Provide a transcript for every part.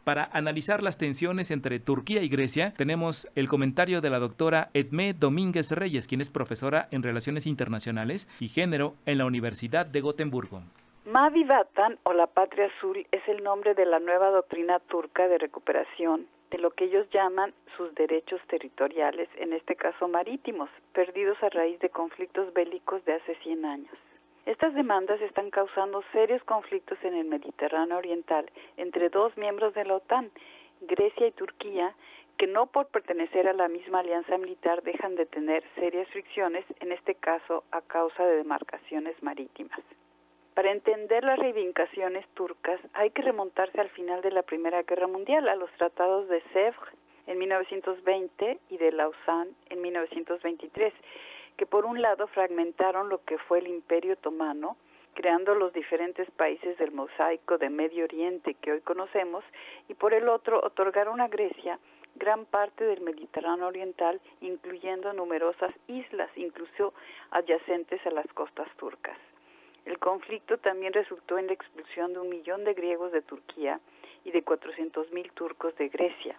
Para analizar las tensiones entre Turquía y Grecia, tenemos el comentario de la doctora Edmé Domínguez Reyes, quien es profesora en Relaciones Internacionales y Género en la Universidad de Gotemburgo. Mavi Vatan, o la Patria Azul, es el nombre de la nueva doctrina turca de recuperación de lo que ellos llaman sus derechos territoriales, en este caso marítimos, perdidos a raíz de conflictos bélicos de hace 100 años. Estas demandas están causando serios conflictos en el Mediterráneo Oriental entre dos miembros de la OTAN, Grecia y Turquía, que no por pertenecer a la misma alianza militar dejan de tener serias fricciones, en este caso a causa de demarcaciones marítimas. Para entender las reivindicaciones turcas hay que remontarse al final de la Primera Guerra Mundial, a los tratados de Sèvres en 1920 y de Lausanne en 1923, que por un lado fragmentaron lo que fue el Imperio Otomano, creando los diferentes países del mosaico de Medio Oriente que hoy conocemos, y por el otro otorgaron a Grecia gran parte del Mediterráneo Oriental, incluyendo numerosas islas, incluso adyacentes a las costas turcas. El conflicto también resultó en la expulsión de 1 millón de griegos de Turquía y de 400.000 turcos de Grecia.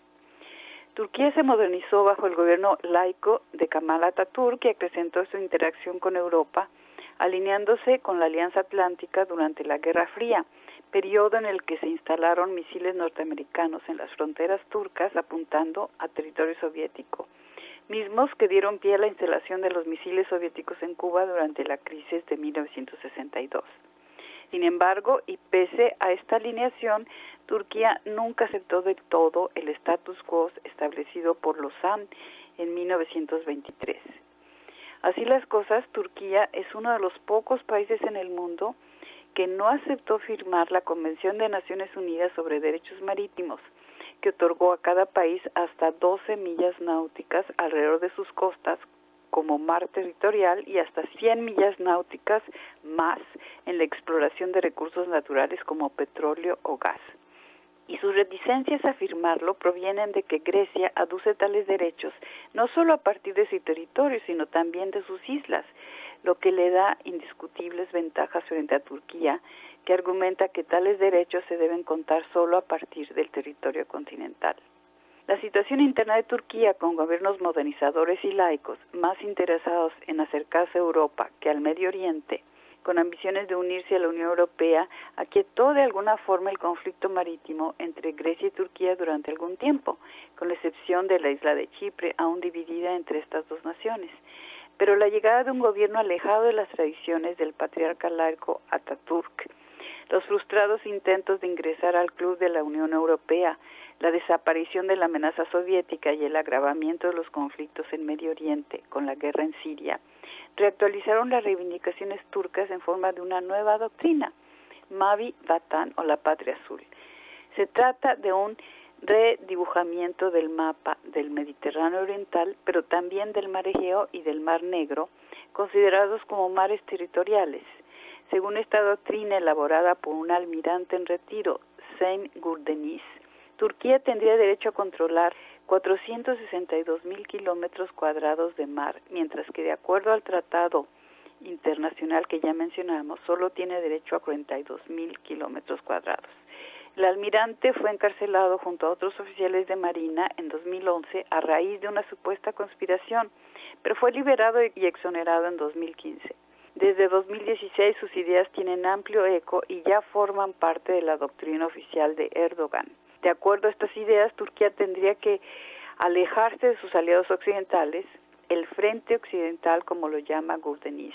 Turquía se modernizó bajo el gobierno laico de Kemal Atatürk y acrecentó su interacción con Europa, alineándose con la Alianza Atlántica durante la Guerra Fría, periodo en el que se instalaron misiles norteamericanos en las fronteras turcas apuntando a territorio soviético, mismos que dieron pie a la instalación de los misiles soviéticos en Cuba durante la crisis de 1962. Sin embargo, y pese a esta alineación, Turquía nunca aceptó del todo el status quo establecido por Lausanne en 1923. Así las cosas, Turquía es uno de los pocos países en el mundo que no aceptó firmar la Convención de Naciones Unidas sobre Derechos Marítimos, que otorgó a cada país hasta 12 millas náuticas alrededor de sus costas como mar territorial y hasta 100 millas náuticas más en la exploración de recursos naturales como petróleo o gas. Y sus reticencias a firmarlo provienen de que Grecia aduce tales derechos no solo a partir de su territorio, sino también de sus islas, lo que le da indiscutibles ventajas frente a Turquía, que argumenta que tales derechos se deben contar solo a partir del territorio continental. La situación interna de Turquía, con gobiernos modernizadores y laicos más interesados en acercarse a Europa que al Medio Oriente, con ambiciones de unirse a la Unión Europea, aquietó de alguna forma el conflicto marítimo entre Grecia y Turquía durante algún tiempo, con la excepción de la isla de Chipre, aún dividida entre estas dos naciones. Pero la llegada de un gobierno alejado de las tradiciones del patriarca laico Atatürk, los frustrados intentos de ingresar al club de la Unión Europea, la desaparición de la amenaza soviética y el agravamiento de los conflictos en Medio Oriente con la guerra en Siria, reactualizaron las reivindicaciones turcas en forma de una nueva doctrina, Mavi Vatan, o la Patria Azul. Se trata de un redibujamiento del mapa del Mediterráneo Oriental, pero también del Mar Egeo y del Mar Negro, considerados como mares territoriales. Según esta doctrina elaborada por un almirante en retiro, Hüseyin Gurdeniz, Turquía tendría derecho a controlar 462.000 kilómetros cuadrados de mar, mientras que de acuerdo al tratado internacional que ya mencionamos, solo tiene derecho a 42.000 kilómetros cuadrados. El almirante fue encarcelado junto a otros oficiales de Marina en 2011 a raíz de una supuesta conspiración, pero fue liberado y exonerado en 2015. Desde 2016 sus ideas tienen amplio eco y ya forman parte de la doctrina oficial de Erdogan. De acuerdo a estas ideas, Turquía tendría que alejarse de sus aliados occidentales, el Frente Occidental, como lo llama Gurdeniz,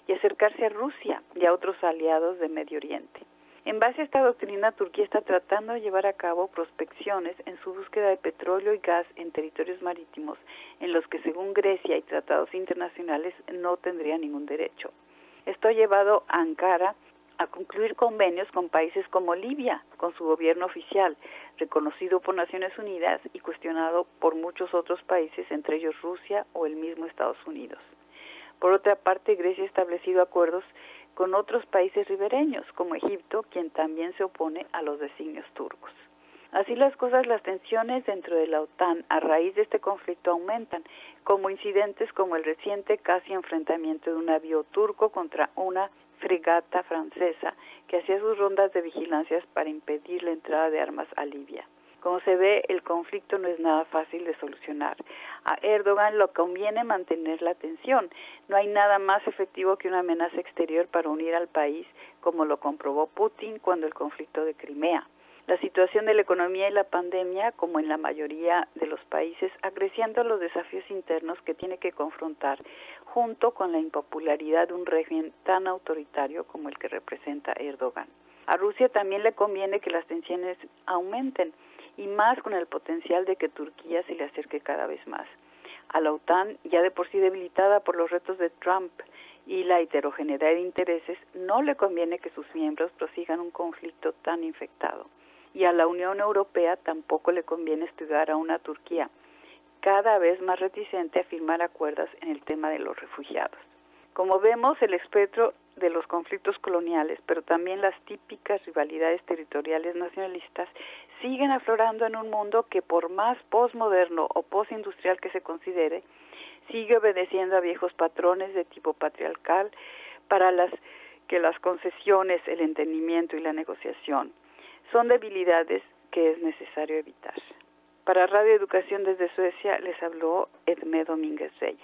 y acercarse a Rusia y a otros aliados de Medio Oriente. En base a esta doctrina, Turquía está tratando de llevar a cabo prospecciones en su búsqueda de petróleo y gas en territorios marítimos en los que, según Grecia y tratados internacionales, no tendría ningún derecho. Esto ha llevado a Ankara a concluir convenios con países como Libia, con su gobierno oficial, reconocido por Naciones Unidas y cuestionado por muchos otros países, entre ellos Rusia o el mismo Estados Unidos. Por otra parte, Grecia ha establecido acuerdos con otros países ribereños, como Egipto, quien también se opone a los designios turcos. Así las cosas, las tensiones dentro de la OTAN a raíz de este conflicto aumentan, como incidentes como el reciente casi enfrentamiento de un navío turco contra una fregata francesa que hacía sus rondas de vigilancias para impedir la entrada de armas a Libia. Como se ve, el conflicto no es nada fácil de solucionar. A Erdogan le conviene mantener la tensión. No hay nada más efectivo que una amenaza exterior para unir al país, como lo comprobó Putin cuando el conflicto de Crimea. La situación de la economía y la pandemia, como en la mayoría de los países, acreciendo los desafíos internos que tiene que confrontar, junto con la impopularidad de un régimen tan autoritario como el que representa Erdogan. A Rusia también le conviene que las tensiones aumenten, y más con el potencial de que Turquía se le acerque cada vez más. A la OTAN, ya de por sí debilitada por los retos de Trump y la heterogeneidad de intereses, no le conviene que sus miembros prosigan un conflicto tan infectado. Y a la Unión Europea tampoco le conviene estudiar a una Turquía cada vez más reticente a firmar acuerdos en el tema de los refugiados. Como vemos, el espectro de los conflictos coloniales, pero también las típicas rivalidades territoriales nacionalistas, siguen aflorando en un mundo que, por más posmoderno o postindustrial que se considere, sigue obedeciendo a viejos patrones de tipo patriarcal para que las concesiones, el entendimiento y la negociación son debilidades que es necesario evitar. Para Radio Educación desde Suecia les habló Edmé Domínguez Reyes.